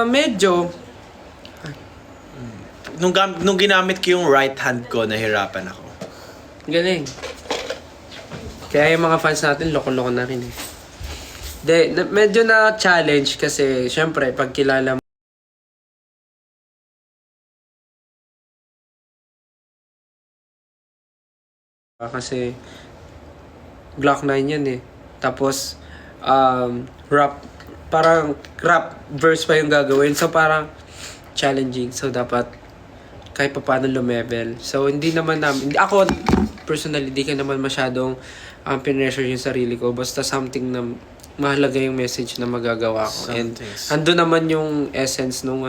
Medyo. Nung ginamit ko yung right hand ko, nahirapan ako. Galing. Kaya yung mga fans natin, loko-loko na rin eh. Medyo na challenge kasi syempre pag kilala mo kasi Glock 9 yan eh. Tapos rap verse pa yung gagawin. So parang challenging. So dapat kahit pa paano lumevel. So hindi naman namin, ako personally, di ka naman masyadong pinressure yung sarili ko. Basta something na mahalaga yung message na magagawa ko. And ando naman yung essence nung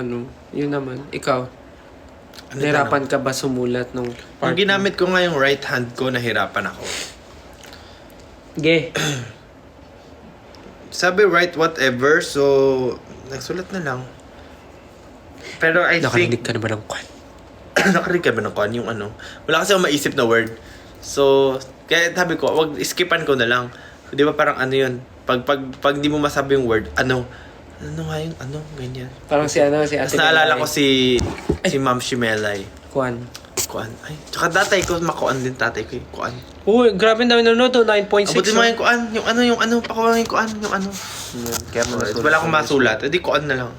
yun naman. Ikaw, nahirapan ka ba sumulat nung part? Nung ginamit ko nga yung right hand ko, nahirapan ako. Sabi right whatever, so nagsulat na lang. Pero I nakarinig think... ka naman ng kwan. Nakarinig ka ba ng kwan? Yung wala kasi akong maisip na word. So, kaya sabi ko, wag skipan ko na lang. Di ba parang yun? Pag di mo masabi yung word, ano nga yung ganyan. Parang si Ate Tapos naalala ko si Ma'am Shimelay. Kwan. Ay, tsaka tatay ko, makuan din tatay ko yung kuan. Uy, grabe na nanonood to, 9.6. Abutin mo yung kuan, yung pakuha yung kuan, yung Kaya wala akong masulat, edi kuan na lang.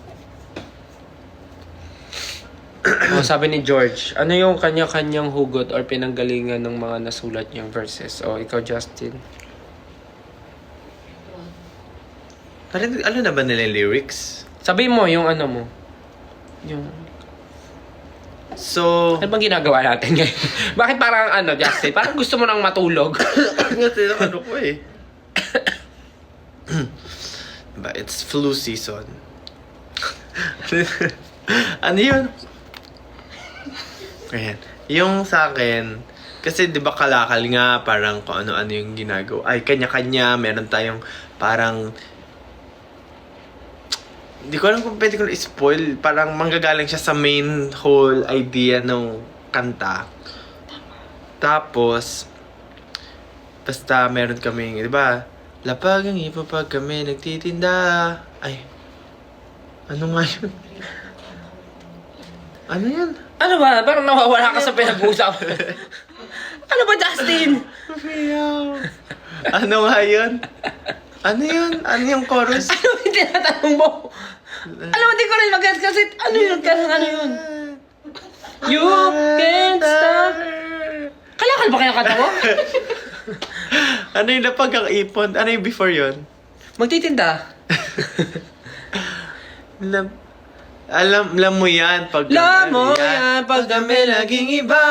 Sabi ni George, ano yung kanya-kanyang hugot or pinanggalingan ng mga nasulat niyang verses? O, ikaw, Justin. Ano na ba nila yung lyrics? Sabi mo, yung mo. Yung... So... Ano bang ginagawa natin ngayon? Bakit parang Justin? Parang gusto mo nang matulog. Kasi ko eh. But it's flu season. Ano yun? Ayan. Yung sa akin, kasi di ba kalakal nga, parang kung ano-ano yung ginagawa. Ay, kanya-kanya, meron tayong parang... Hindi ko alam kung pwede ko na-spoil. Parang manggagaling siya sa main whole idea ng kanta. Tapos, basta meron kaming, di ba? Lapag ang iba pag kami nagtitinda. Ay, ano nga yun? Ano yun? Ano ba? Parang nawawala ka sa pinag-usap. Ano ba, Justin? Ano nga yun? Ano yun? Ano yung chorus? Ano yung tinatanong mo? Alam mo, di ko rin mag-gets kasi ano yun? You can't stop. Kalakal ba kaya kanta mo? Ano yung lapag ang ipon? Ano yung before yun? Magtitinda. Alam mo yan pag pag kami laging iba.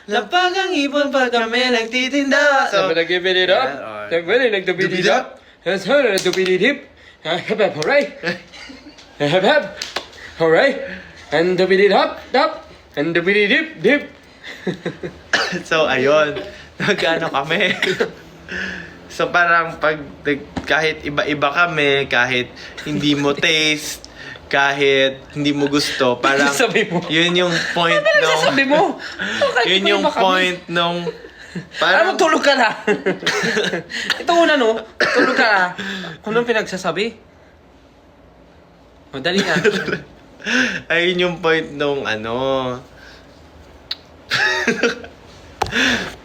Lapag ang ipon pag kami nagtitinda. Sabi na give it up. Sabi na nag-dubid it up. Sabi na nag-dubid it hip. Hep, hooray. Hep, hooray. And dubid it up. And dubid it dip. So, ayun. Nag-ano kami. So, parang kahit iba-iba kami, kahit hindi mo taste, kahit hindi mo gusto, parang yun yung point nung... Sabi mo? Yun yung point nung... Parang tulog ka na. Ito una no, tulog ka na. Kung anong pinagsasabi? O, dali na. Ayun yung point nung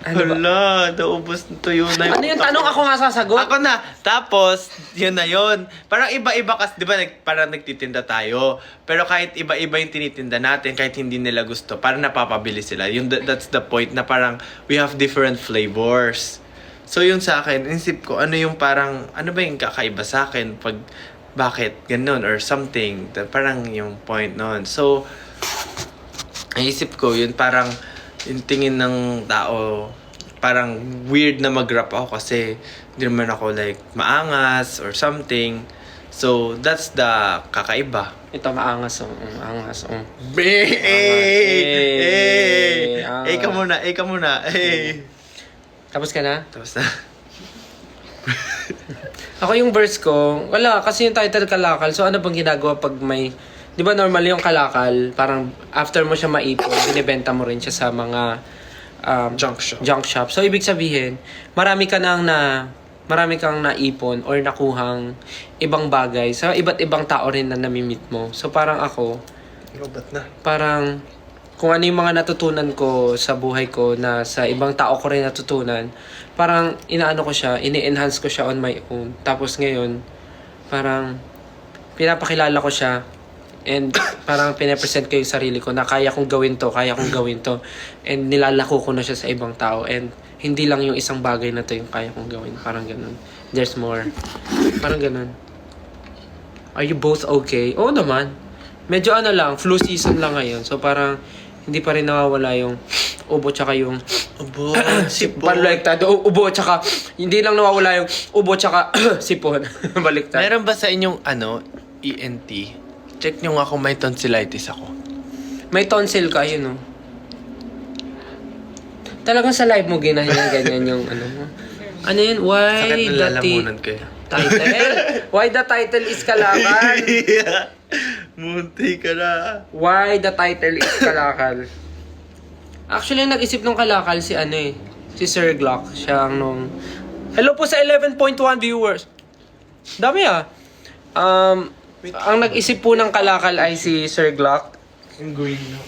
Hala, naubos na tuyo na yung... Ano yung tanong? Ako nga sasagot? Ako na. Tapos, yun na yun. Parang iba-iba kasi, di ba, parang nagtitinda tayo. Pero kahit iba-iba yung tinitinda natin, kahit hindi nila gusto, parang napapabili sila. That's the point na parang we have different flavors. So, yun sa akin, inisip ko, ano yung parang, ano ba yung kakaiba sa akin pag, bakit, ganun, or something. Parang yung point nun. So, naisip ko, yun parang, yung tingin ng tao, parang weird na mag-rap ako kasi hindi naman ako like maangas or something. So, that's the kakaiba. Ito maangas angas Ka muna. Tapos ka na? Tapos na. Ako yung verse ko, wala, kasi yung title Kalakal. So ano bang ginagawa pag may... Di ba normally yung kalakal, parang after mo siya maipon, binibenta mo rin siya sa mga Junk shop. So ibig sabihin, marami ka nang marami kang naipon or nakuhang ibang bagay sa iba't ibang tao rin na namimit mo. So parang ako, Robot na. parang kung ano yung mga natutunan ko sa buhay ko na sa ibang tao ko rin natutunan, parang inaano ko siya, ini-enhance ko siya on my own. Tapos ngayon, parang pinapakilala ko siya and parang pinapresent ko yung sarili ko na kaya kong gawin to, kaya kong gawin to. And nilalako ko na siya sa ibang tao and hindi lang yung isang bagay na to yung kaya kong gawin. Parang ganun. There's more. Parang ganun. Are you both okay? Oo naman. Medyo ano lang, flu season lang ngayon. So parang hindi pa rin nawawala yung ubo tsaka yung Abo, sipon. baliktad. Ubo tsaka hindi lang nawawala yung ubo tsaka sipon. Baliktad. Meron ba sa inyong ENT? Check nyo nga kung may tonsillitis ako. May tonsil ka, yun, no? Talagang sa live mo ganyan yung ano mo. Ano yun? Why Sakit ng the lalamunan ko yun. title? Why the title is Kalakal? Munti ka na. Why the title is Kalakal? Actually, nag-isip ng Kalakal si si Sir Glock. Siya ang nung... Hello po sa 11.1 viewers. Dami ang nag-isip po ng Kalakal ay si Sir Glock. Ang green na.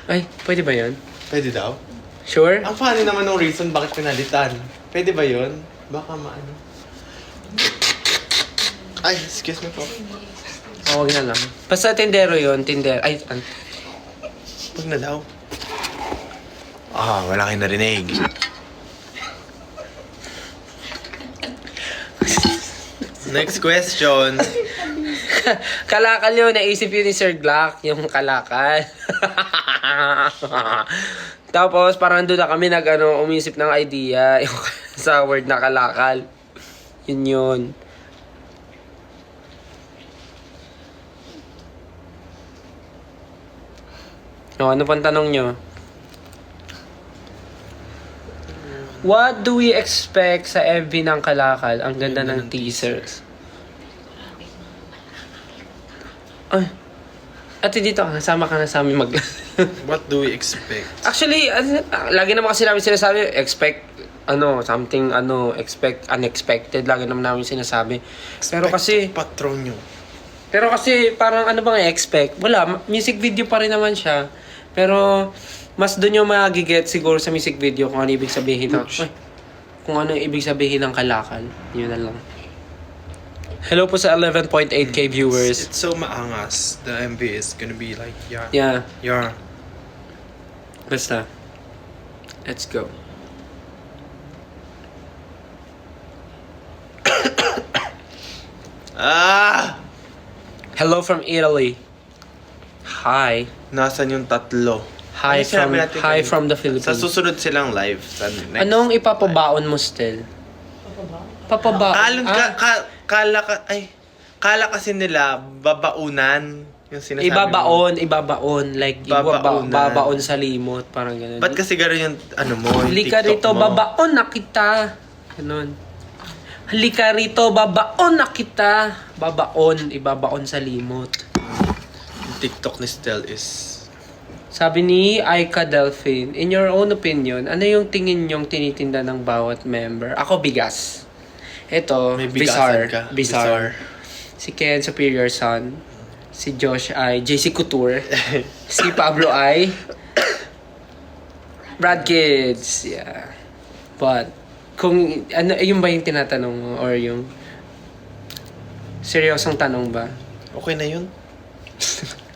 Ay, pwede ba yun? Pwede daw? Sure? Ang funny naman ng reason bakit pinalitan. Pwede ba yun? Baka maano. Ay, excuse me po. Huwag na lang. Basta tindero yun, tindero. Ay, Huwag na daw. Wala kayo narinig. Next question. Kalakal yun, naisip yun ni Sir Glock, yung Kalakal. Tapos, parang doon na kami umisip ng idea yung sa word na Kalakal. Yun. Ano pang tanong nyo? What do we expect sa FB ng Kalakal? Ang ganda ng teasers. Ay. Ate dito, kasama ka na sa amin mag... What do we expect? Actually, lagi naman kasi namin sinasabi, expect expect unexpected. Lagi naman namin sinasabi. Pero kasi, patron nyo. parang ano bang expect? Wala, music video pa rin naman siya. Pero, mas doon yung magiget siguro sa music video kung ano ibig sabihin kung ano ibig sabihin ng Kalakal. Yun na lang. Hello po sa 11.8k viewers. It's so maangas. The MV is gonna be like, Yeah, yeah. basta. Let's go. Hello from Italy. Hi. Nasaan yung tatlo? Hi Ano sinabi natin kanina? from the Philippines. Sa susunod silang live. Sa next. Anong ipapabaon mo still? Papabaon? Kala kasi nila babaunan yung sinasabi Ibabaon. Like, Babaunan. babaon sa limot. Parang ganun. Ba't kasi gano'n yung mo, yung Halika TikTok rito, mo? babaon na kita. Ganun. Halika rito, babaon na kita. Ibabaon sa limot. Yung TikTok ni Stel is... Sabi ni Aika Delphine, in your own opinion, ano yung tingin nyong tinitinda ng bawat member? Ako, bigas. Ito, May bigasan ka. Bizarre. Si Ken, Superior Son. Si Josh ay JC Couture. Si Pablo ay Brad Kids. Yeah. But, kung, yun ba yung tinatanong mo? Or yung seryosong tanong ba? Okay na yun?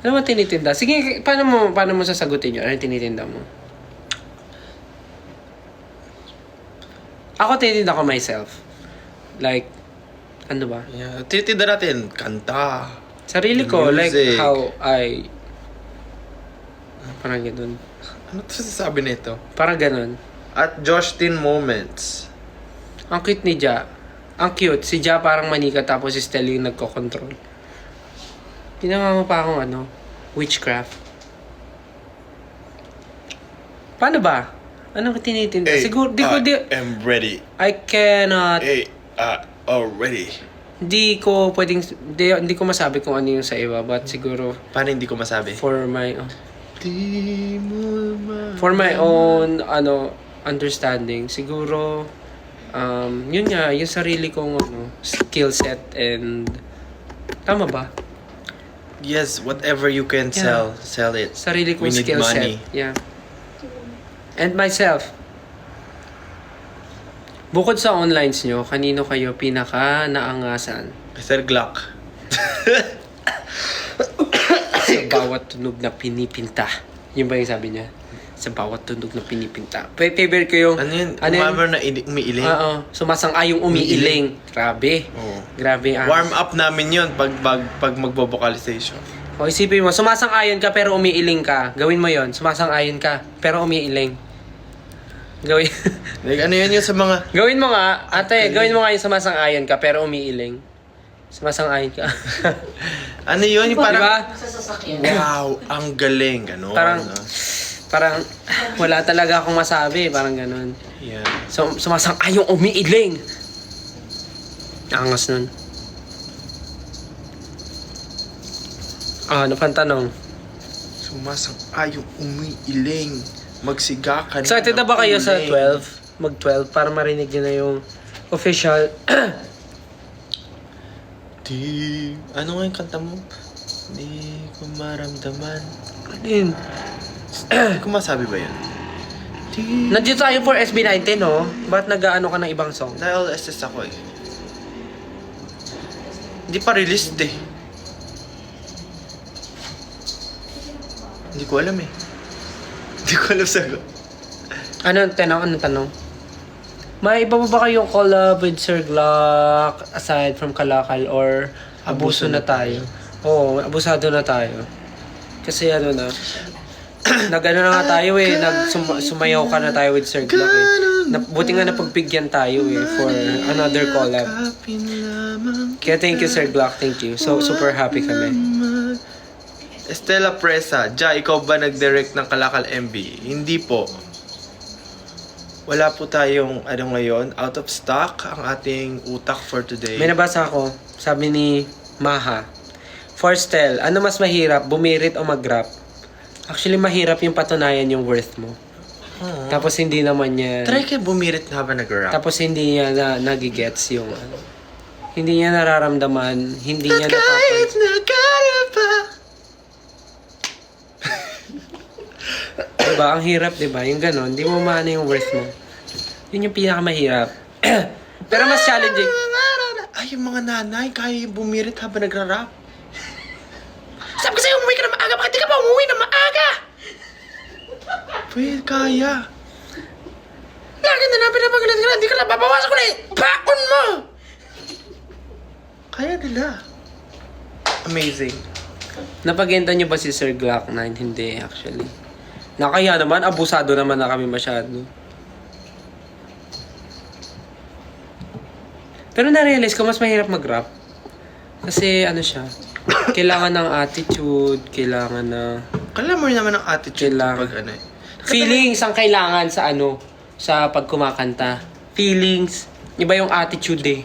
Ano ba tinitinda? Sige, paano mo sasagutin yun? Ano yung tinitinda mo? Ako tinitinda ko myself. Like, ano ba? Yeah. Tinitinda natin, kanta. Sarili ko, like Music. how I... Parang ganun. Ano to sasabi nito? Parang ganun. At Joshtin Moments. Ang cute ni Ja. Ang cute. Si Ja parang manika tapos si Stella yung nagko-control. Ginawa mo pa akong witchcraft. Paano ba? Anong tinitinda? Siguro, am ready. I cannot... Already. Hindi ko masabi kung ano yung sa iba, but siguro Paano hindi ko masabi? for my Di mo for my own understanding. Siguro, yun nga, yung sarili kong skill set and... Tama ba? Yes, whatever you can Yeah. sell it. Sarili kong We need skill money. set. Yeah. And myself. Bukod sa onlines nyo, kanino kayo pinaka naangasan? Sir Glock. Sa bawat tunog na pinipinta. Yun ba yung sabi niya? Sa bawat tunog na pinipinta. Favorite ko yung... Ano yun? Ano yun? Umamor na umiiling? Oo. Sumasang-ayong umiiling. Grabe. Oo. Grabe ang... Warm up namin yun pag magbo-vocalization. O isipin mo, sumasang-ayon ka pero umiiling ka. Gawin mo yon. Sumasang-ayon ka pero umiiling. Gawin... Like, ano yun yung sa mga... Gawin mo nga, ate, gawin mo nga yung sumasang-ayon ka pero umiiling. Sumasang-ayon ka. Ano yun? Yung parang... Diba? Sa sasakyan. Wow, ang galing. Ano? Parang wala talaga akong masabi. Parang ganun. Yeah. So, sumasang-ayong umiiling. Angas nun. Ano pang tanong? Sumasang-ayong umiiling. Magsiga ka na. Excited na ba kayo sa umiiling. 12? Mag-12 para marinig nyo na yung official. Ano nga yung kanta mo? Di ko maramdaman. Yun. Hindi ko masabi ba yun? Nandiyo tayo for SB19, no? Ba't nag-ano ka ng ibang song? Dahil SS ako eh. Hindi pa released eh. Hindi ko alam eh. Hindi ko alam sagot. Anong tanong? May iba ba kayong collab with Sir Glock aside from Kalakal or abuso na tayo? Oo, abusado na tayo. Kasi ano na, nag-ano na nga tayo eh, sumayaw ka na tayo with Sir Glock eh. Buti nga napagbigyan tayo eh for another collab. Kaya thank you Sir Glock, thank you. So super happy kami. Estela Presa, Ja, ikaw ba nag-direct ng Kalakal MB? Hindi po. Wala po tayong, ngayon, out of stock ang ating utak for today. May nabasa ako, sabi ni Maha, Forstel, ano mas mahirap, bumirit o mag-rap? Actually, mahirap yung patunayan yung worth mo. Oo. Tapos hindi naman niya... Try kayo bumirit na habang nag-rap. Tapos hindi niya nagigets yung... Hindi niya nararamdaman, hindi niya Kahit nagkara pa. Diba? Ang hirap, diba? Yung ganon, hindi mo maano yung worth mo. Yun yung pinakamahirap. Pero mas challenging. Ay, yung mga nanay, kaya yung bumirit habang nagra-rap. Sabi ko sa'yo, umuwi ka na maaga. Bakit di ka pa umuwi na maaga? Pwede, kaya. Lagi na namin na pagalit ka na. Hindi ka na babawasan ko na yung baon mo. Kaya nila. Amazing. Napagenda niyo ba si Sir Glock 9? Hindi, actually. Nakaya naman, abusado naman na kami masyado. Pero na-realize ko, mas mahirap mag-rap. Kasi ano siya, kailangan ng attitude, kailangan na... Kala mo naman ang attitude Kailangan. pag ano eh. Feelings ang kailangan sa ano, sa pagkumakanta. Feelings. Iba yung attitude eh.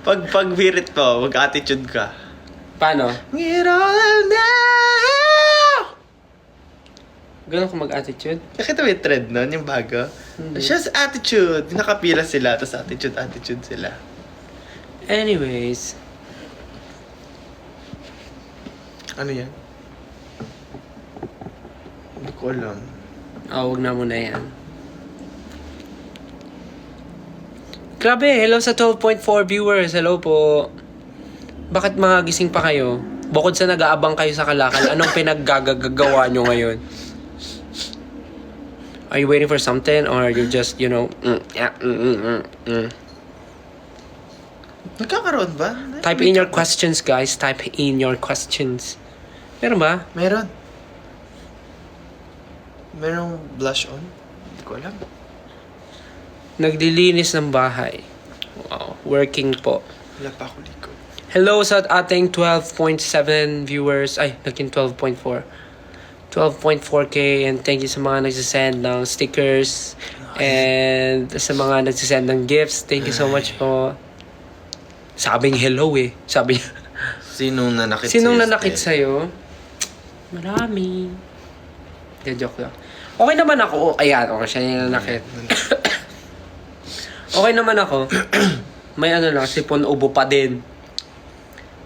Pag birit po, mag-attitude ka. Paano? Get all now! Ganun ko mag-attitude? Nakita mo yung trend nun, yung bago? Hindi. Siya sa attitude. Nakapila sila, tapos attitude sila. Anyways. Ano yan? Hindi ko alam. Wag na muna yan. Grabe, hello sa 12.4 viewers. Hello po. Bakit mga gising pa kayo? Bukod sa nag-aabang kayo sa Kalakal, anong pinaggagawa nyo ngayon? Are you waiting for something or you're just, Nagkakaroon ba? Type in your questions, guys. Type in your questions. Meron ba? Meron. Merong blush on? Hindi ko alam. Naglilinis ng bahay. Wow. Working po. Wala pa ako likod. Hello sa ating 12.7 viewers. Ay, naging 12.4. 12.4k and thank you sa mga nagsisend ng stickers and sa mga nagsisend ng gifts. Thank you so much po. Sabing hello eh. Sabi niya. Sinong nanakit Sinong sa'yo, nanakit Steph? sa'yo? Marami. Joke lang. Okay naman ako. Ayan, okay, siya nananakit. Okay naman ako. May ano lang, sipon ubo pa din.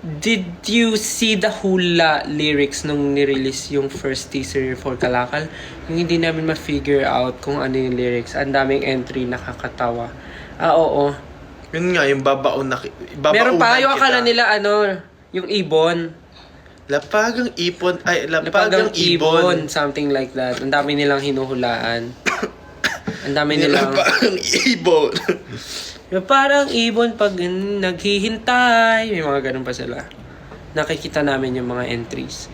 Did you see the hula lyrics nung nirelease yung first teaser for Kalakal? Yung hindi namin ma-figure out kung ano yung lyrics. Ang daming entry, nakakatawa. Oo. Yun nga, yung babaunan Meron pa, yung akala nila yung ibon. Lapagang ipon, lapagang ibon. Something like that. Ang dami nilang hinuhulaan. Ang dami nilang... Lapagang ibon. Yung parang ibon pag naghihintay. May mga ganun pa sila. Nakikita namin yung mga entries.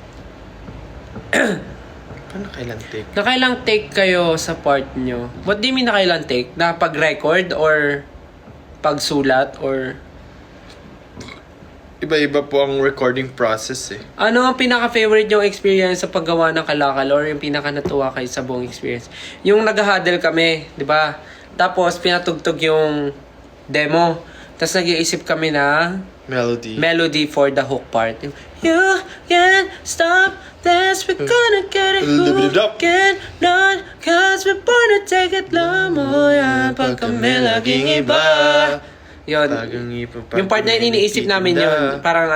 Paano kailan take? Nakailang take kayo sa part nyo? What do you mean nakailang take? Na pag-record or pagsulat or... Iba-iba po ang recording process eh. Ano ang pinaka-favorite yung experience sa paggawa ng Kalakal or yung pinaka-natuwa kayo sa buong experience? Yung nag-huddle kami, di ba? Tapos pinatugtog yung demo. Tapos nag-iisip kami na melody for the hook part. Yung, you can't stop this, we're gonna get it hooked not cause we're born to take it lang mo yan pag kami laging iba. Yun. Yung part na yun, iniisip namin yun. Parang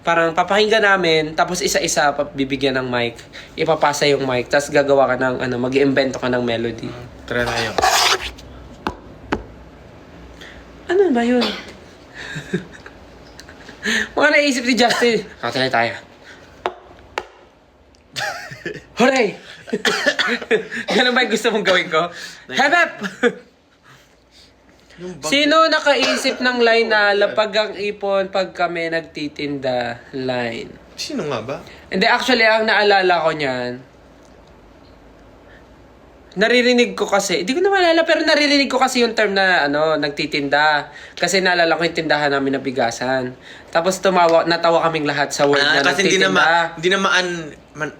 parang papakinggan namin, tapos isa-isa bibigyan ng mic. Ipapasa yung mic, tapos gagawa ka ng, mag-iimbento ka ng melody. Try na yun. Ano ba yun? Mga naisip ni Justin. Katalay tayo. Hooray! Ganun ba yung gusto mong gawin ko? Hep! Sino nakaisip ng line na lapag ang ipon pag kami nagtitinda line? Sino nga ba? Hindi, actually, ang naalala ko niyan, naririnig ko kasi, hindi ko na maalala, pero naririnig ko kasi yung term na, nagtitinda. Kasi naalala ko yung tindahan namin na bigasan. Tapos natawa kaming lahat sa word na kasi nagtitinda. hindi naman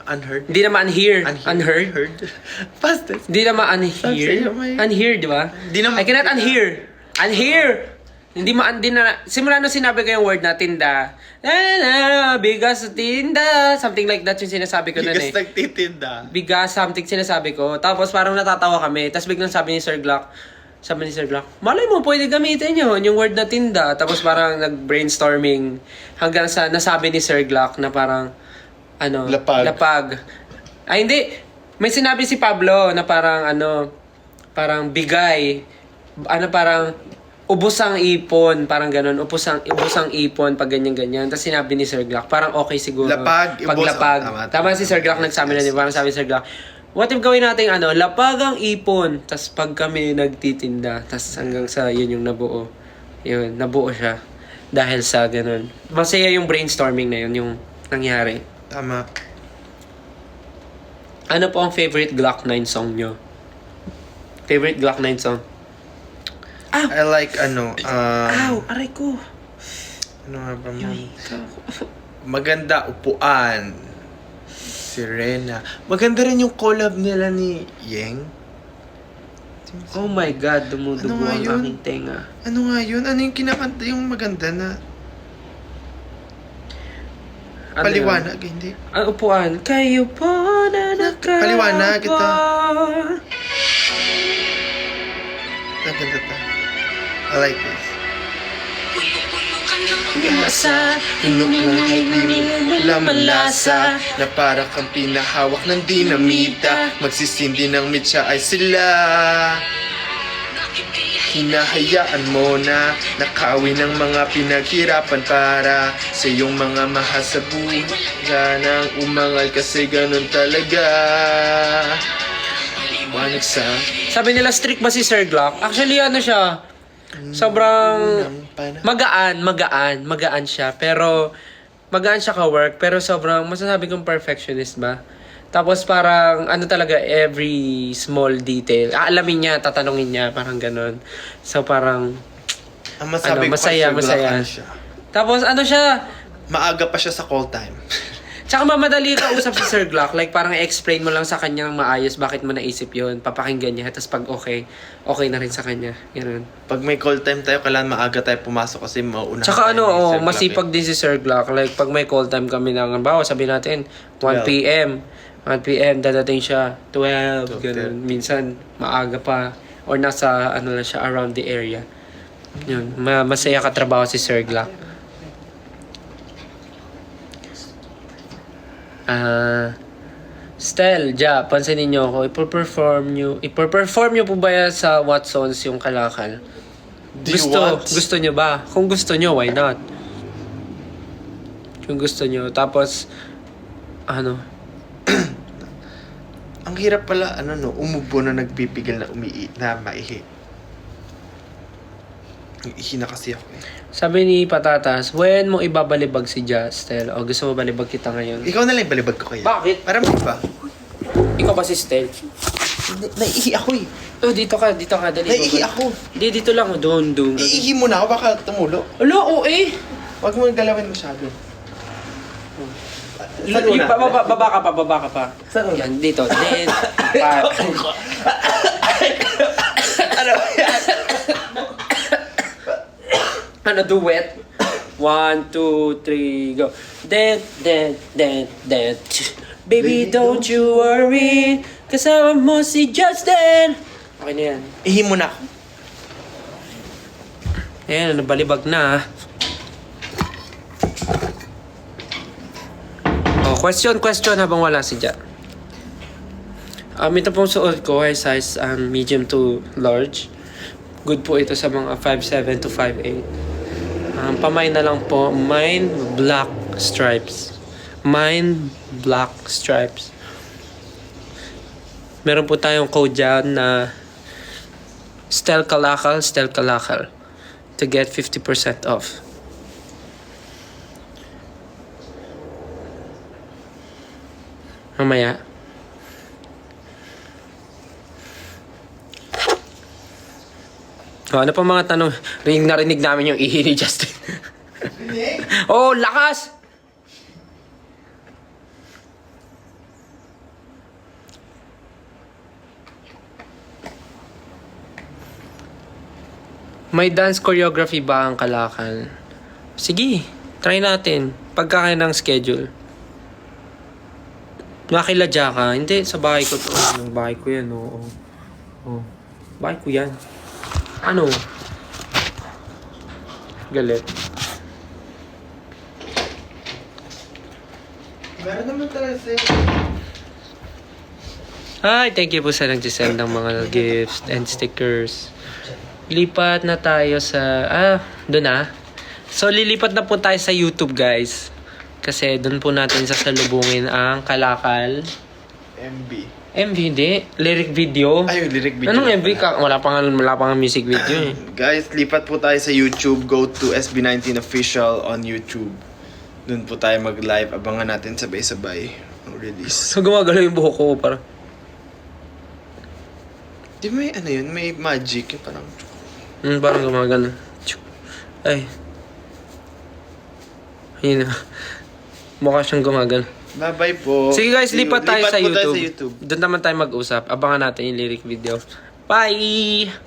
unheard. Hindi naman unheard. Fastest. Hindi naman unhear. Unhear, di ba? I cannot unhear. Unhear! Hindi na, simula nung sinabi ko yung word na tinda, bigas sa tinda, something like that yung sinasabi ko nun eh. Bigas nagtitinda. Bigas, something sinasabi ko. Tapos parang natatawa kami. Tapos biglang sabi ni Sir Glock, malay mo, pwede gamitin yun, yung word na tinda. Tapos parang nag-brainstorming hanggang sa nasabi ni Sir Glock na parang, lapag. Ay, hindi. May sinabi si Pablo na parang, parang bigay. Parang, ubos ang ipon. Parang ganun. Ubos ang ipon pag ganyan-ganyan. Tapos sinabi ni Sir Glock, parang okay siguro. Lapag, paglapag. Tama si Sir Glock nagsabi na din. Parang sabi ni Sir Glock, what if gawin natin lapag ang ipon. Tapos pag kami nagtitinda. Tapos hanggang sa yun yung nabuo. Yun, nabuo siya. Dahil sa ganun. Masaya yung brainstorming na yun, yung nangyari. Tama. Ano po ang favorite Glock 9 song nyo? Favorite Glock 9 song? I like Aray ko. Ano nga ba mo? Maganda, upuan. Sirena. Maganda rin yung collab nila ni Yeng. Oh my God, dumudugo Ano nga ang yun? aking tenga. Ano nga yun? Ano yung kinakanta yung maganda na Ano paliwanag? yun? Hindi. Ang upuan. Kayo po na nakaupo. Paliwanag ito. Ganda ta. I like this. Masa, Lamalasa na para kang pinahawak ng dinamita. Magsisindi ng mitsa ay sila. Hinahayaan mo na nakawin ng mga pinaghirapan para sa iyong mga mahal sa buhay. Sanang umangal kasi ganun talaga. Sabi nila strict ba si Sir Glock? Actually siya, sobrang magaan siya. Pero magaan siya ka-work, pero sobrang masasabi kong perfectionist ba? Tapos parang talaga every small detail. Aalamin niya, tatanungin niya, parang ganun. So parang Ang masabi ko masaya. siya. Tapos siya, Maaga pa siya sa call time. tsaka mamadali ka usap si Sir Glock. Like parang i-explain mo lang sa kanya ng maayos bakit mo naisip yun. Papakinggan niya. Tapos pag okay na rin sa kanya. Ganun. Pag may call time tayo, kailangan maaga tayo pumasok kasi mauuna. Tsaka tayo ni Sir Glock masipag din si Sir Glock. Like pag may call time kami ng, bawa sabihin natin, 1 12. p.m. 1 p.m. dadating siya, 12, ganun. Minsan, maaga pa. Or nasa, ano lang siya, around the area. Yun, masaya katrabaho si Sir Glock. Stel, pansinin niyo ako, ipo-perform niyo po ba yan sa Watsons yung Kalakal? Gusto niyo ba? Kung gusto niyo, why not? Kung gusto niyo, tapos, Ang hirap pala, umubo na nagpipigil na maihi. Ihi na kasi ako eh. Sabi ni Patatas, when mo ibabalibag si Stel? O gusto mo balibag kita ngayon? Ikaw na lang balibag ko kaya. Bakit? Para ba? Ikaw ba si Stel? Naiihi ako eh. Oh, dito ka, dali. Naiihi ako. Di, dito lang, doon. Iihi mo na ako, baka tumulo. Ano, Huwag mo galawin masyado. Baba ka pa. Saan una? Yan, dito. Then, Ano yan? duet? 1, 2, 3, go. Then. Baby, don't you worry. Kasama mo si Justin. Okay na yan. Ihi mo na ako. Ayan, nabalibag na. Question habang wala si Ja. Ito pong suot ko ay size medium to large. Good po ito sa mga 5'7 to 5'8. Pamay na lang po, mine black stripes. Meron po tayong code dyan na Stel Kalakal to get 50% off. Mamaya. Ano pa mga tanong? Narinig namin yung ihi ni Justin. Oh, lakas! May dance choreography ba ang Kalakal? Sige, try natin. Pagkakaya ng schedule. Nakiladya ka? Hindi, sa bahay ko to. Bahay ko yan, oo. Bahay ko yan. Ano? Galit. Meron naman talaga sa'yo. Hi, thank you po sa nag-send ng mga gifts and stickers. Lipat na tayo sa... doon na. So, lilipat na po tayo sa YouTube, guys. Kasi doon po natin sasalubungin ang Kalakal. MV hindi. Lyric video. Ay, lyric video. Anong MV? Wala pa nga music video eh. Guys, lipat po tayo sa YouTube. Go to SB19 Official on YouTube. Doon po tayo mag-live. Abangan natin sabay-sabay ang release. So, gumagalaw yung buhok ko parang... Di may yun? May magic. Yung parang... parang gumagalaw. Ay. Ayun na. Mukha siyang gumagalaw. Bye-bye po. Sige guys, lipat tayo sa po tayo YouTube. sa YouTube. Doon naman tayo mag-usap. Abangan natin yung lyric video. Bye!